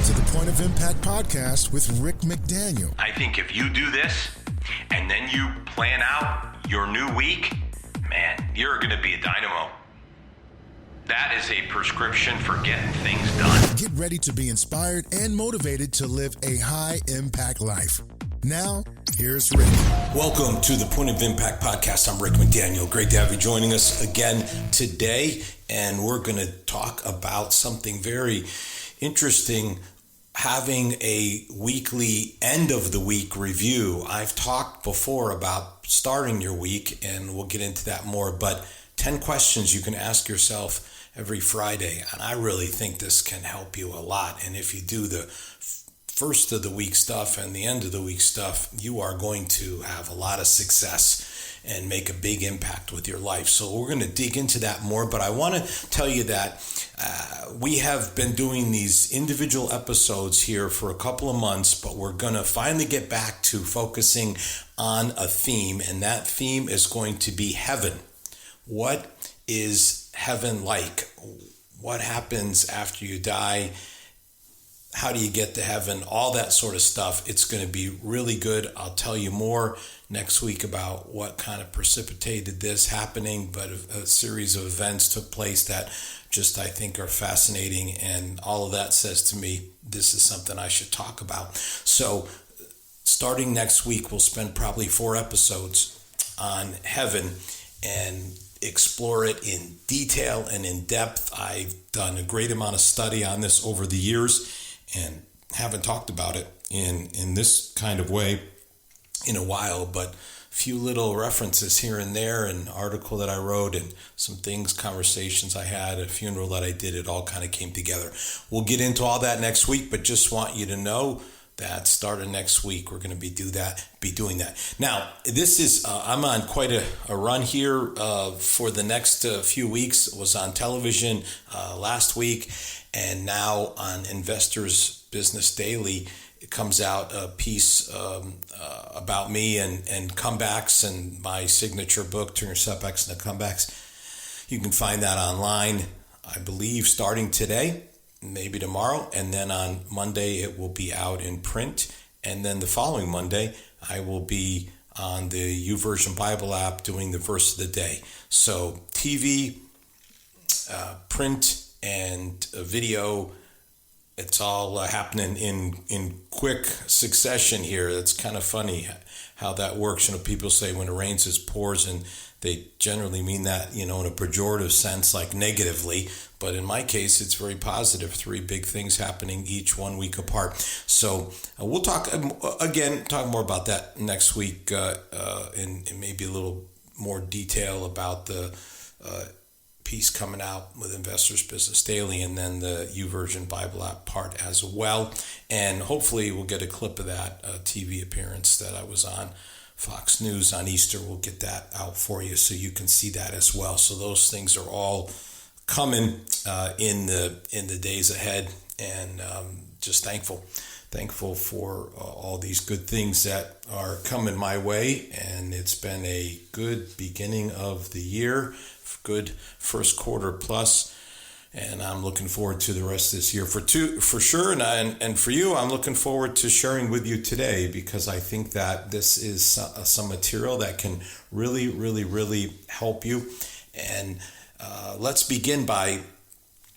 to the Point of Impact podcast with Rick McDaniel. I think if you do this and then you plan out your new week, man, you're going to be a dynamo. That is a prescription for getting things done. Get ready to be inspired and motivated to live a high-impact life. Now, here's Rick. Welcome to the Point of Impact podcast. I'm Rick McDaniel. Great to have you joining us again today. And we're going to talk about something very interesting, having a weekly end of the week review. I've talked before about starting your week, and we'll get into that more, but 10 questions you can ask yourself every Friday. And I really think this can help you a lot. And if you do the first of the week stuff and the end of the week stuff, you are going to have a lot of success and make a big impact with your life. So we're going to dig into that more, but I want to tell you that we have been doing these individual episodes here for a couple of months, but we're going to finally get back to focusing on a theme, and that theme is going to be heaven. What is heaven like? What happens after you die? How do you get to heaven? All that sort of stuff. It's going to be really good. I'll tell you more next week about what kind of precipitated this happening, but a series of events took place that just I think are fascinating, and all of that says to me this is something I should talk about. So starting next week, we'll spend probably 4 episodes on heaven and explore it in detail and in depth. I've done a great amount of study on this over the years and haven't talked about it in this kind of way in a while, but a few little references here and there, an article that I wrote and some things, conversations I had, a funeral that I did, it all kind of came together. We'll get into all that next week, but just want you to know that starting next week, we're going to be doing that. Now, this is, I'm on quite a run here for the next few weeks. It was on television last week, and now on Investors Business Daily, it comes out a piece about me and comebacks and my signature book, Turn Your Setbacks into Comebacks. You can find that online, I believe, starting today, maybe tomorrow, and then on Monday it will be out in print, and then the following Monday I will be on the YouVersion Bible app doing the verse of the day. So TV, print, and video, it's all happening in quick succession here. It's kind of funny how that works. You know, people say when it rains it pours, and they generally mean that, you know, in a pejorative sense, like negatively. But in my case, it's very positive. 3 big things happening each 1 week apart. So we'll talk more about that next week in maybe a little more detail about the piece coming out with Investors Business Daily, and then the YouVersion Bible app part as well. And hopefully we'll get a clip of that TV appearance that I was on Fox News on Easter. We'll get that out for you so you can see that as well. So those things are all coming in the days ahead, and just thankful for all these good things that are coming my way. And it's been a good beginning of the year, good first quarter plus, and I'm looking forward to the rest of this year for sure. And for you, I'm looking forward to sharing with you today, because I think that this is some material that can really, really, really help you. And let's begin by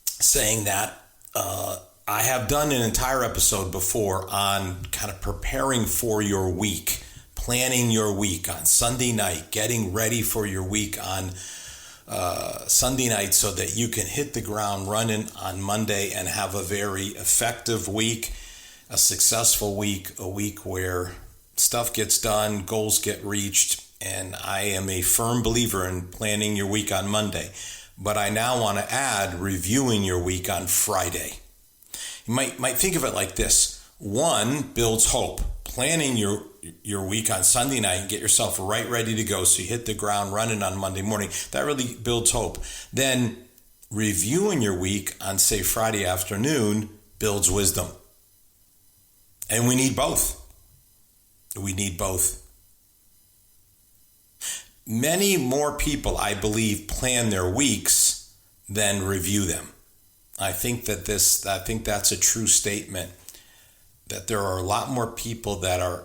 saying that I have done an entire episode before on kind of preparing for your week, planning your week on Sunday night, getting ready for your week on Sunday night so that you can hit the ground running on Monday and have a very effective week, a successful week, a week where stuff gets done, goals get reached. And I am a firm believer in planning your week on Monday. But I now want to add reviewing your week on Friday. You might think of it like this. 1 builds hope. Planning your week on Sunday night and get yourself ready to go so you hit the ground running on Monday morning. That really builds hope. Then reviewing your week on, say, Friday afternoon builds wisdom. And we need both. Many more people, I believe, plan their weeks than review them. I think that's a true statement, that there are a lot more people that are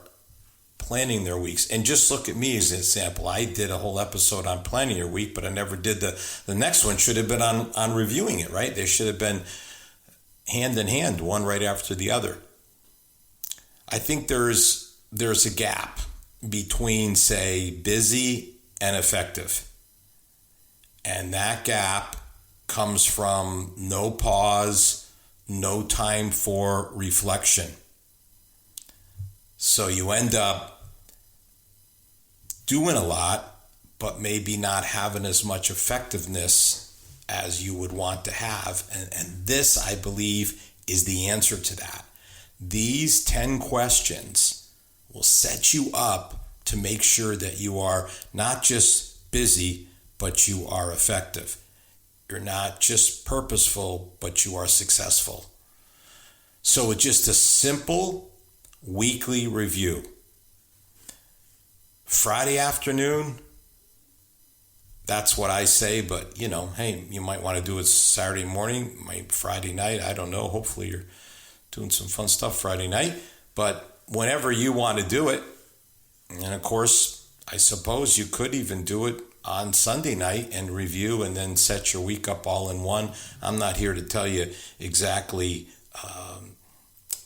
planning their weeks. And just look at me as an example. I did a whole episode on planning your week, but I never did the next one. Should have been on reviewing it, right? They should have been hand in hand, one right after the other. I think there's a gap between, say, busy and effective. And that gap comes from no pause, no time for reflection. So you end up doing a lot, but maybe not having as much effectiveness as you would want to have. And this, I believe, is the answer to that. These 10 questions will set you up to make sure that you are not just busy, but you are effective. You're not just purposeful, but you are successful. So it's just a simple weekly review. Friday afternoon, that's what I say, but hey, you might want to do it Saturday morning, Friday night, I don't know. Hopefully you're doing some fun stuff Friday night, but whenever you want to do it. And of course, I suppose you could even do it on Sunday night and review and then set your week up all in one. I'm not here to tell you exactly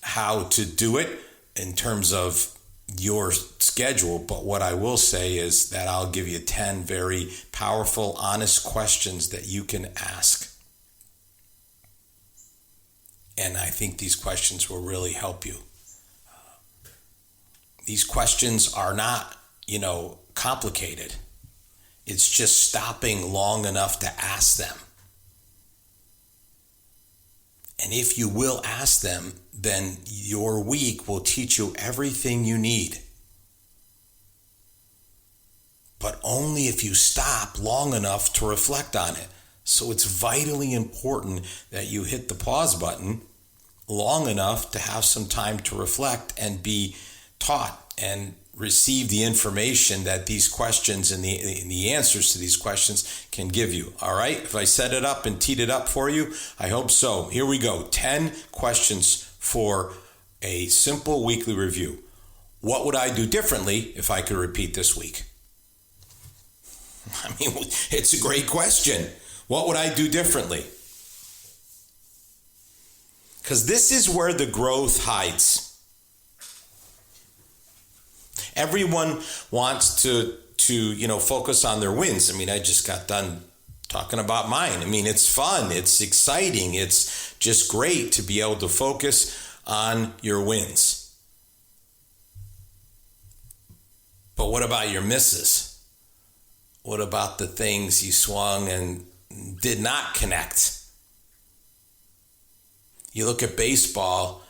how to do it in terms of your schedule, but what I will say is that I'll give you 10 very powerful, honest questions that you can ask. And I think these questions will really help you. These questions are not, complicated. It's just stopping long enough to ask them. And if you will ask them, then your week will teach you everything you need. But only if you stop long enough to reflect on it. So it's vitally important that you hit the pause button long enough to have some time to reflect and be taught and receive the information that these questions and the answers to these questions can give you. All right? If I set it up and teed it up for you, I hope so. Here we go. 10 questions for a simple weekly review. What would I do differently if I could repeat this week? I mean, it's a great question. What would I do differently? Because this is where the growth hides. Everyone wants to focus on their wins. I mean, I just got done talking about mine. I mean, it's fun. It's exciting. It's just great to be able to focus on your wins. But what about your misses? What about the things you swung and did not connect? You look at baseball,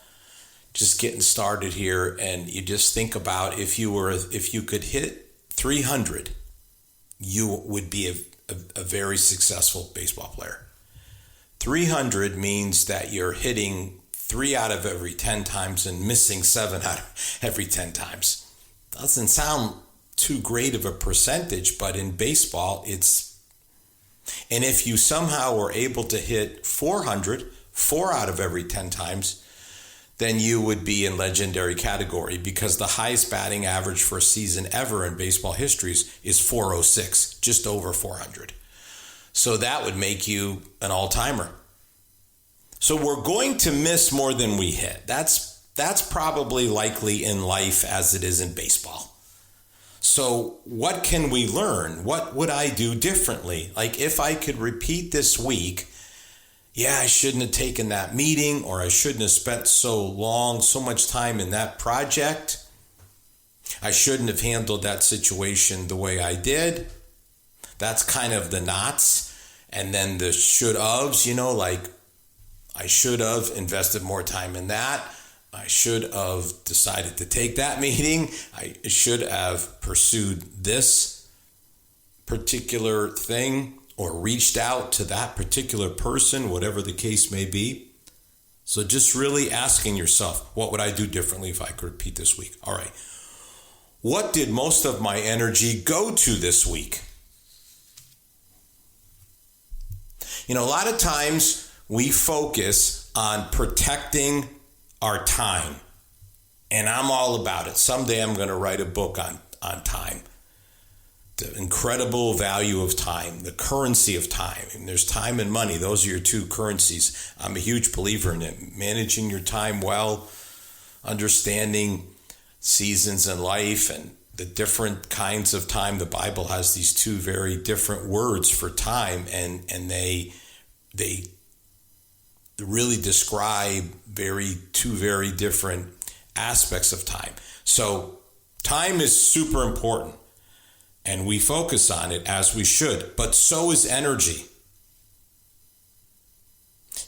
just getting started here, and you just think about if you could hit 300, you would be a very successful baseball player. 300 means that you're hitting 3 out of every 10 times and missing 7 out of every 10 times. Doesn't sound too great of a percentage, but in baseball, it's... And if you somehow were able to hit 400, 4 out of every 10 times, then you would be in legendary category, because the highest batting average for a season ever in baseball history is 406, just over 400. So that would make you an all-timer. So we're going to miss more than we hit. That's probably likely in life as it is in baseball. So what can we learn? What would I do differently? Like, if I could repeat this week, I shouldn't have taken that meeting, or I shouldn't have spent so much time in that project. I shouldn't have handled that situation the way I did. That's kind of the nots. And then the should haves, like I should have invested more time in that. I should have decided to take that meeting. I should have pursued this particular thing, or reached out to that particular person, whatever the case may be. So just really asking yourself, what would I do differently if I could repeat this week? All right. What did most of my energy go to this week? A lot of times we focus on protecting our time. And I'm all about it. Someday I'm going to write a book on time. The incredible value of time, the currency of time. And there's time and money. Those are your two currencies. I'm a huge believer in it. Managing your time well, understanding seasons in life and the different kinds of time. The Bible has these two very different words for time, and they really describe two very different aspects of time. So time is super important, and we focus on it as we should, but so is energy.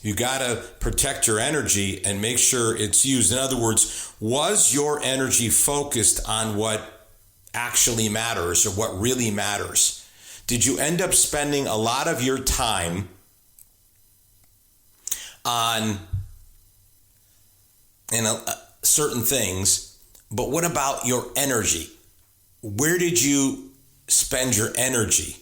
You got to protect your energy and make sure it's used. In other words, was your energy focused on what actually matters or what really matters? Did you end up spending a lot of your time on certain things, but what about your energy? Where did you spend your energy?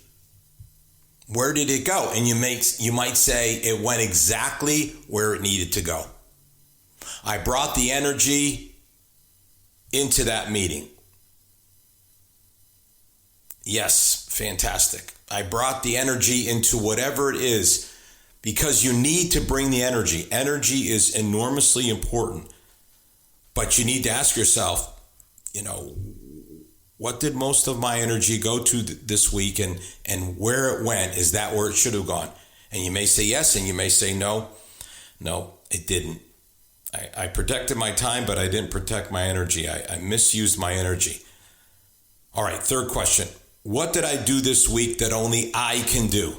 Where did it go? And you might say it went exactly where it needed to go. I brought the energy into that meeting. Yes, fantastic. I brought the energy into whatever it is, because you need to bring the energy. Energy is enormously important. But you need to ask yourself, what did most of my energy go to this week, and where it went? Is that where it should have gone? And you may say yes, and you may say no. No, it didn't. I protected my time, but I didn't protect my energy. I misused my energy. All right, third question. What did I do this week that only I can do?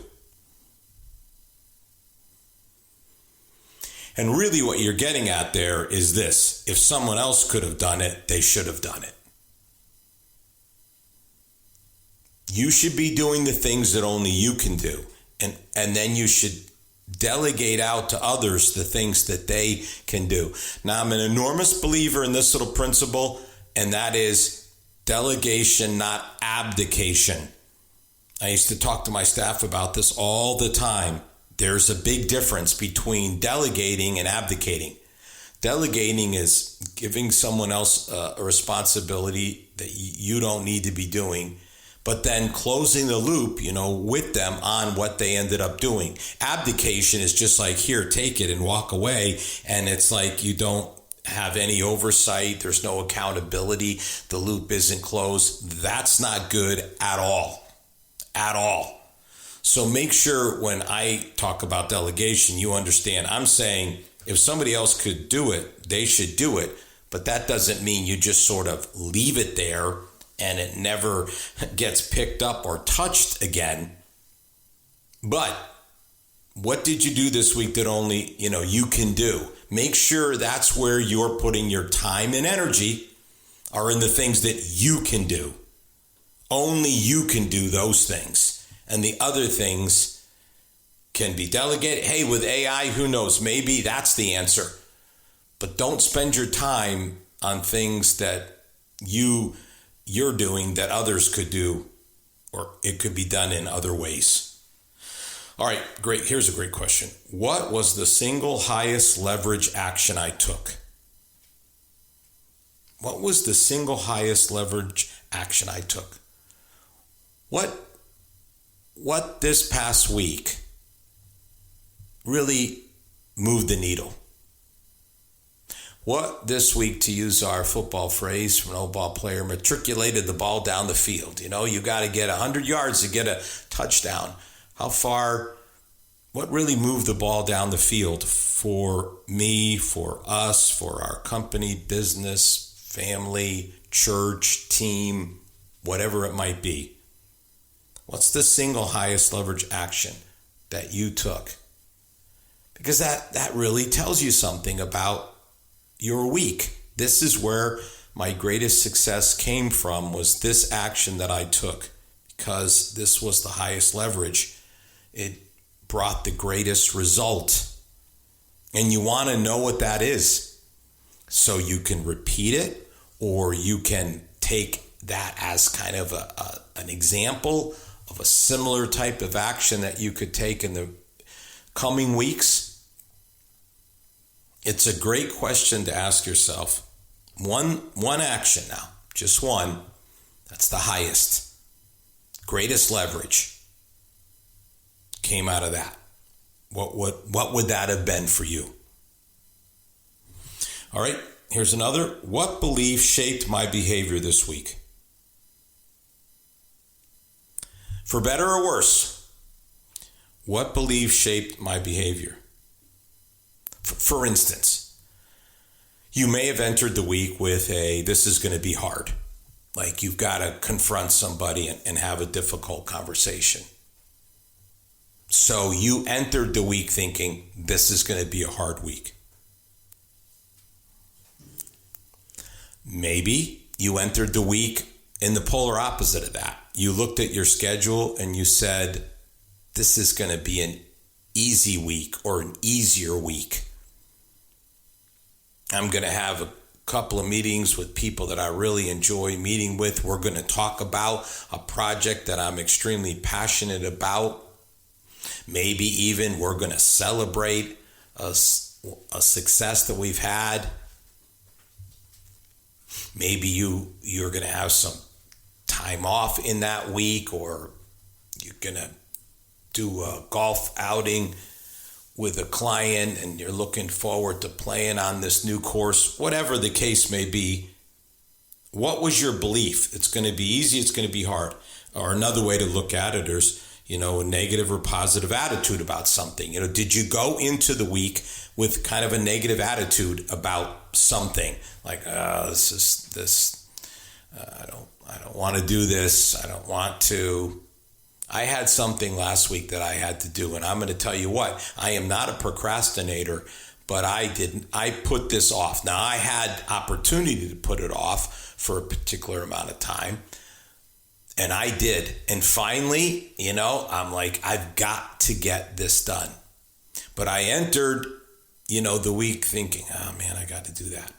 And really what you're getting at there is this: if someone else could have done it, they should have done it. You should be doing the things that only you can do. And then you should delegate out to others the things that they can do. Now, I'm an enormous believer in this little principle, and that is delegation, not abdication. I used to talk to my staff about this all the time. There's a big difference between delegating and abdicating. Delegating is giving someone else a responsibility that you don't need to be doing, but then closing the loop, with them on what they ended up doing. Abdication is just like, here, take it and walk away. And it's like you don't have any oversight. There's no accountability. The loop isn't closed. That's not good at all. At all. So make sure when I talk about delegation, you understand I'm saying if somebody else could do it, they should do it. But that doesn't mean you just sort of leave it there and it never gets picked up or touched again. But what did you do this week that only, you can do? Make sure that's where you're putting your time and energy are in the things that you can do. Only you can do those things. And the other things can be delegated. Hey, with AI, who knows? Maybe that's the answer. But don't spend your time on things that you're doing that others could do, or it could be done in other ways. All right, great. Here's a great question. What was the single highest leverage action I took? What was the single highest leverage action I took? What this past week really moved the needle? What this week, to use our football phrase from an old ball player, matriculated the ball down the field? You got to get 100 yards to get a touchdown. How far? What really moved the ball down the field for me, for us, for our company, business, family, church, team, whatever it might be? What's the single highest leverage action that you took? Because that really tells you something about your week. This is where my greatest success came from, was this action that I took, because this was the highest leverage. It brought the greatest result. And you want to know what that is so you can repeat it, or you can take that as kind of an example of a similar type of action that you could take in the coming weeks it's a great question to ask yourself. One action now, just one, that's the highest, greatest leverage came out of that. What would that have been for you? All right, here's another. What belief shaped my behavior this week? For better or worse, what belief shaped my behavior? For instance, you may have entered the week with this is going to be hard. Like you've got to confront somebody and have a difficult conversation. So you entered the week thinking this is going to be a hard week. Maybe you entered the week in the polar opposite of that. You looked at your schedule and you said, this is going to be an easy week or an easier week. I'm going to have a couple of meetings with people that I really enjoy meeting with. We're going to talk about a project that I'm extremely passionate about. Maybe even we're going to celebrate a success that we've had. Maybe you're going to have some time off in that week, or you're going to do a golf outing with a client and you're looking forward to playing on this new course, whatever the case may be. What was your belief? It's going to be easy, it's going to be hard. Or another way to look at it is, a negative or positive attitude about something. Did you go into the week with kind of a negative attitude about something? Like, I don't want to do this. I don't want to. I had something last week that I had to do, and I'm going to tell you what, I am not a procrastinator, but I put this off. Now, I had opportunity to put it off for a particular amount of time, and I did. And finally, I'm like, I've got to get this done. But I entered, the week thinking, oh man, I got to do that.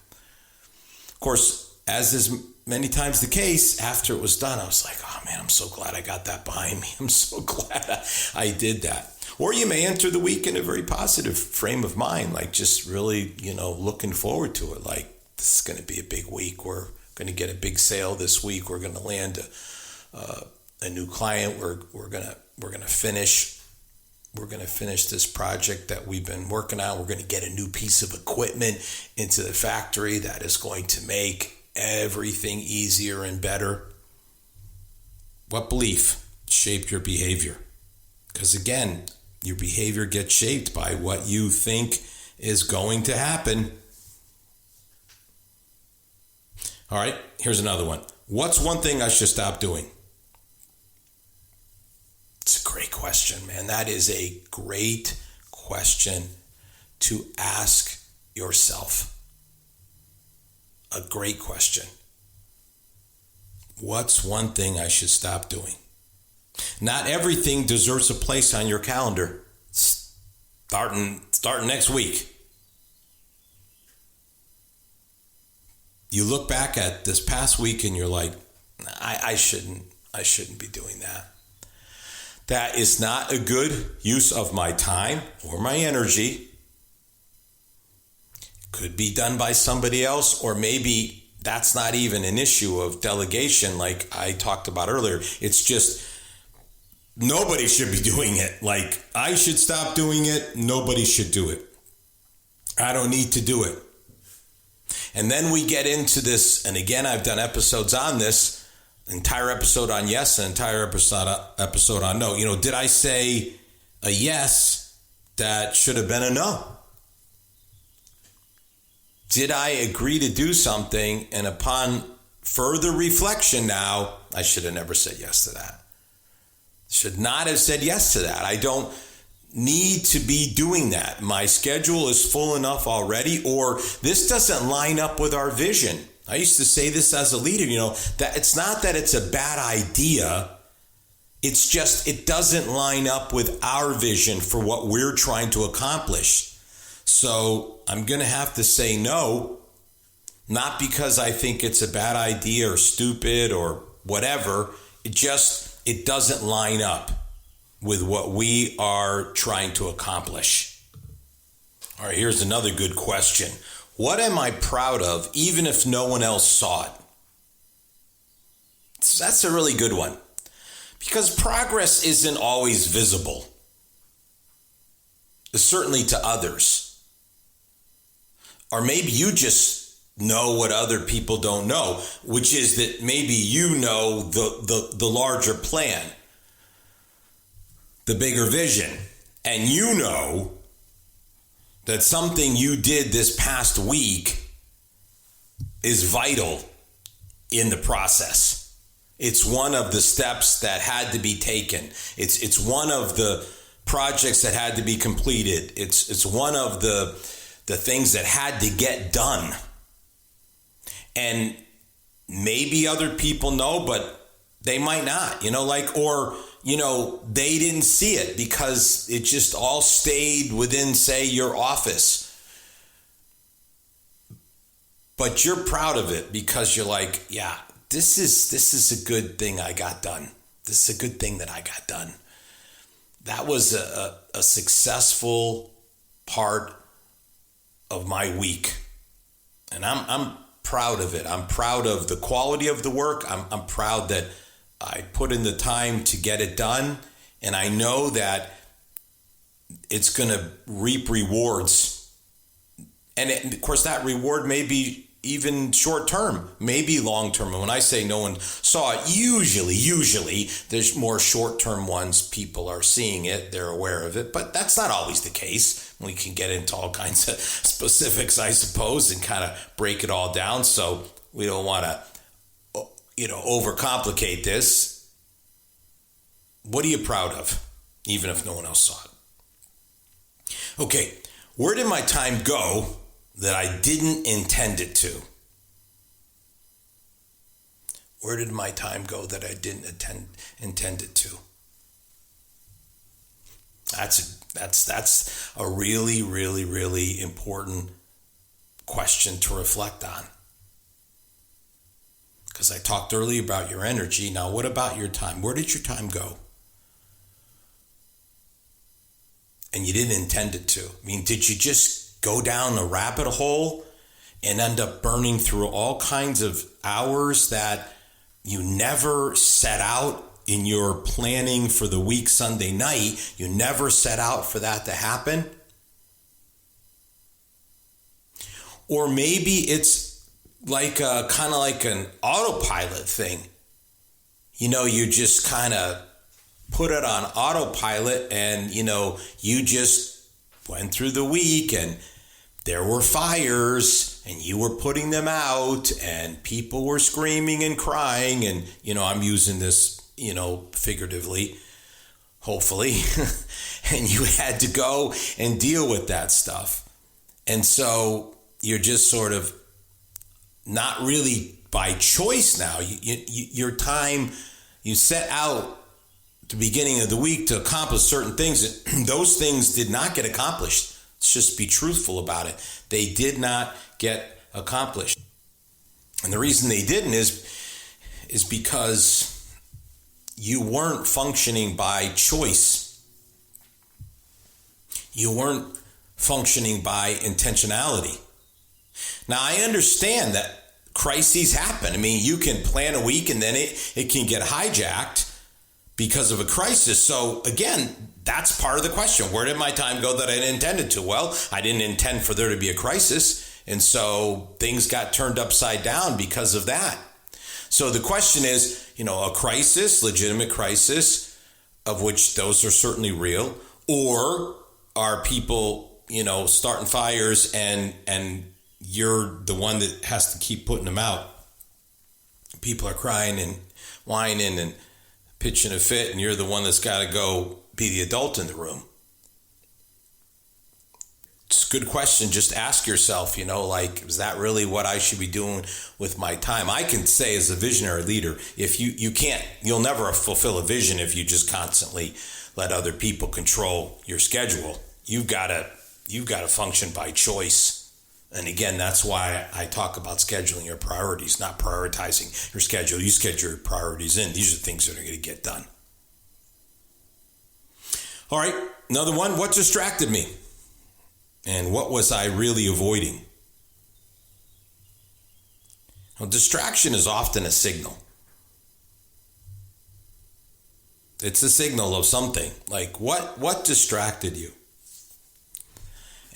Of course, as is many times the case, after it was done, I was like, oh man, I'm so glad I got that behind me. I'm so glad I did that. Or you may enter the week in a very positive frame of mind, like just really, looking forward to it. Like, this is going to be a big week. We're going to get a big sale this week. We're going to land a new client. We're going to finish this project that we've been working on. We're going to get a new piece of equipment into the factory that is going to make everything easier and better. What belief shaped your behavior? Because again, your behavior gets shaped by what you think is going to happen. All right, here's another one. What's one thing I should stop doing? It's a great question, man. That is a great question to ask yourself. A great question. What's one thing I should stop doing? Not everything deserves a place on your calendar. Starting next week. You look back at this past week and you're like, I shouldn't be doing that. That is not a good use of my time or my energy. It could be done by somebody else, or maybe that's not even an issue of delegation like I talked about earlier. It's just nobody should be doing it. Like, I should stop doing it. Nobody should do it. I don't need to do it. And then we get into this, and again, I've done episodes on this, entire episode on yes, an entire episode on no. Did I say a yes that should have been a no? Did I agree to do something, and upon further reflection now, I should have never said yes to that? Should not have said yes to that. I don't need to be doing that. My schedule is full enough already, or this doesn't line up with our vision. I used to say this as a leader, that it's not that it's a bad idea. It's just it doesn't line up with our vision for what we're trying to accomplish. So I'm going to have to say no, not because I think it's a bad idea or stupid or whatever. It doesn't line up with what we are trying to accomplish. All right, here's another good question. What am I proud of, even if no one else saw it? That's a really good one, because progress isn't always visible, certainly to others. Or maybe you just know what other people don't know, which is that maybe you know the larger plan, the bigger vision, and you know that something you did this past week is vital in the process. It's one of the steps that had to be taken. It's one of the projects that had to be completed. It's one of the things that had to get done. And maybe other people know, but they might not, they didn't see it because it just all stayed within, say, your office. But you're proud of it because you're like, yeah, this is a good thing I got done. This is a good thing that I got done. That was a successful part of my week. And I'm proud of it. I'm proud of the quality of the work. I'm proud that I put in the time to get it done, and I know that it's going to reap rewards. And of course, that reward may be even short term, maybe long term. And when I say no one saw it, usually there's more short term ones. People are seeing it, they're aware of it, but that's not always the case. We can get into all kinds of specifics, I suppose, and kind of break it all down. So we don't want to overcomplicate this. What are you proud of, even if no one else saw it? Okay, where did my time go that I didn't intend it to? Where did my time go that I didn't intend it to? That's a really, really, really important question to reflect on. Because I talked earlier about your energy. Now, what about your time? Where did your time go? And you didn't intend it to. I mean, did you just go down a rabbit hole and end up burning through all kinds of hours that you never set out in your planning for the week Sunday night? You never set out for that to happen? Or maybe it's like kind of like an autopilot thing. You just kind of put it on autopilot, and you just went through the week and there were fires and you were putting them out and people were screaming and crying, and I'm using this figuratively, hopefully. And you had to go and deal with that stuff. And so you're just sort of not really by choice now. Your time, you set out at the beginning of the week to accomplish certain things. Those things did not get accomplished. Let's just be truthful about it. They did not get accomplished. And the reason they didn't is because you weren't functioning by choice. You weren't functioning by intentionality. Now, I understand that crises happen. I mean, you can plan a week and then it can get hijacked because of a crisis. So again, that's part of the question. Where did my time go that I didn't intend it to? Well, I didn't intend for there to be a crisis. And so things got turned upside down because of that. So the question is, a crisis, legitimate crisis, of which those are certainly real, or are people, starting fires and you're the one that has to keep putting them out. People are crying and whining and pitching a fit, and you're the one that's got to go be the adult in the room. It's a good question. Just ask yourself, is that really what I should be doing with my time? I can say as a visionary leader, if you'll never fulfill a vision if you just constantly let other people control your schedule. You've got to function by choice. And again, that's why I talk about scheduling your priorities, not prioritizing your schedule. You schedule your priorities in. These are things that are going to get done. All right, another one. What distracted me? And what was I really avoiding? Well, distraction is often a signal. It's a signal of something. Like what distracted you?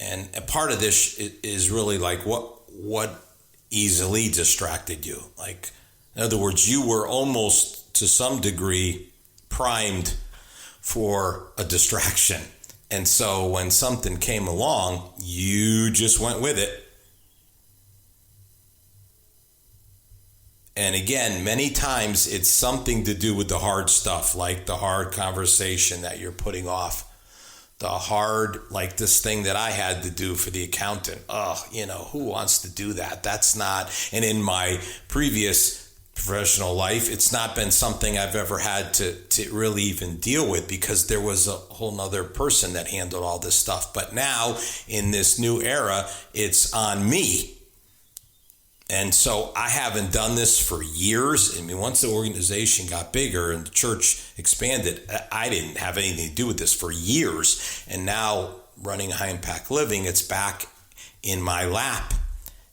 And a part of this is really like what easily distracted you. Like, in other words, you were almost to some degree primed for a distraction. And so when something came along, you just went with it. And again, many times it's something to do with the hard stuff, like the hard conversation that you're putting off. The hard, like this thing that I had to do for the accountant. Who wants to do that? That's not, and in my previous professional life, it's not been something I've ever had to really even deal with, because there was a whole nother person that handled all this stuff. But now in this new era, it's on me. And so I haven't done this for years. I mean, once the organization got bigger and the church expanded, I didn't have anything to do with this for years. And now running High Impact Living, it's back in my lap.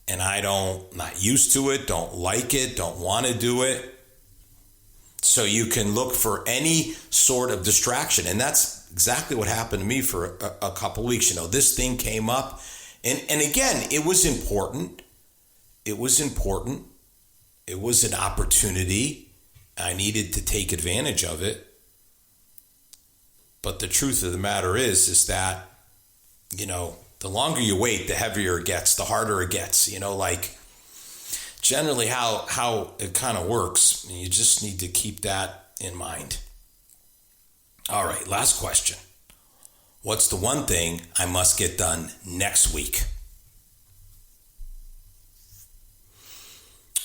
And not used to it, don't like it, don't want to do it. So you can look for any sort of distraction. And that's exactly what happened to me for a couple of weeks. This thing came up. And again, it was important. It was important. It was an opportunity. I needed to take advantage of it. But the truth of the matter is that, the longer you wait, the heavier it gets, the harder it gets. Generally how it kind of works. You just need to keep that in mind. All right, last question. What's the one thing I must get done next week?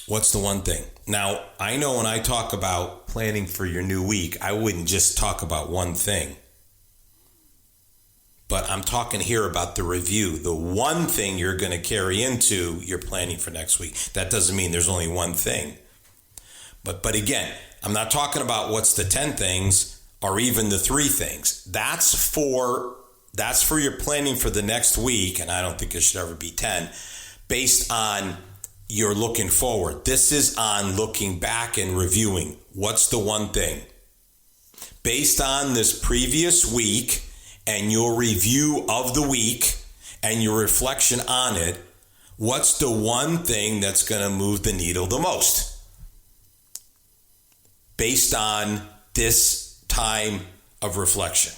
What's the one thing? Now, I know when I talk about planning for your new week, I wouldn't just talk about one thing. But I'm talking here about the review, the one thing you're going to carry into your planning for next week. That doesn't mean there's only one thing. But again, I'm not talking about what's the 10 things or even the 3 things. That's for your planning for the next week, and I don't think it should ever be 10, based on you're looking forward. This is on looking back and reviewing. What's the one thing? Based on this previous week and your review of the week and your reflection on it, what's the one thing that's going to move the needle the most? Based on this time of reflection.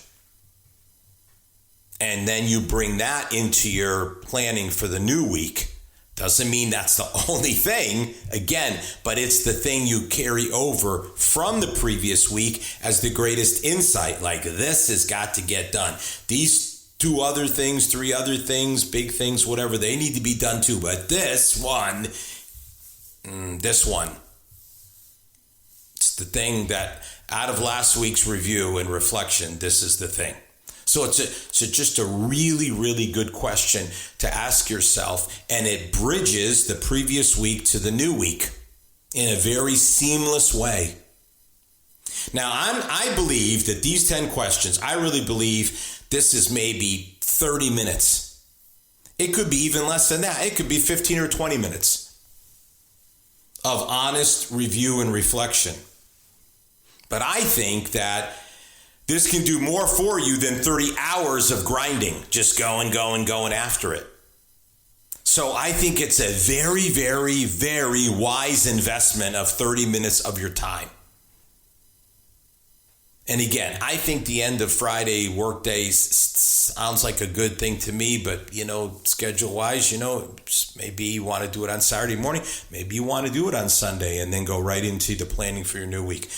And then you bring that into your planning for the new week. Doesn't mean that's the only thing, again, but it's the thing you carry over from the previous week as the greatest insight. Like, this has got to get done. These 2 other things, 3 other things, big things, whatever, they need to be done too. But this one, it's the thing that out of last week's review and reflection, this is the thing. So it's just a really, really good question to ask yourself, and it bridges the previous week to the new week in a very seamless way. Now, I believe that these 10 questions, I really believe this is maybe 30 minutes. It could be even less than that. It could be 15 or 20 minutes of honest review and reflection. But I think that this can do more for you than 30 hours of grinding, just going after it. So I think it's a very, very, very wise investment of 30 minutes of your time. And again, I think the end of Friday workday sounds like a good thing to me, but, schedule-wise, maybe you want to do it on Saturday morning. Maybe you want to do it on Sunday and then go right into the planning for your new week.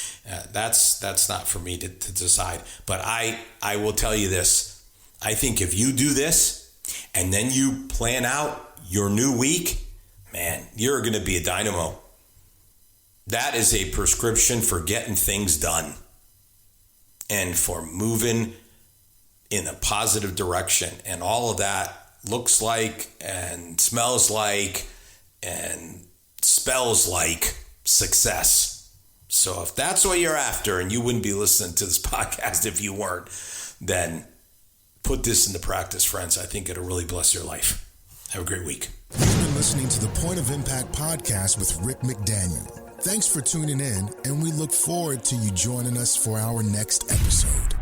That's not for me to decide. But I will tell you this. I think if you do this and then you plan out your new week, man, you're going to be a dynamo. That is a prescription for getting things done and for moving in a positive direction. And all of that looks like and smells like and spells like success. So if that's what you're after, and you wouldn't be listening to this podcast if you weren't, then put this into practice, friends. I think it'll really bless your life. Have a great week. You've been listening to the Point of Impact podcast with Rick McDaniel. Thanks for tuning in, and we look forward to you joining us for our next episode.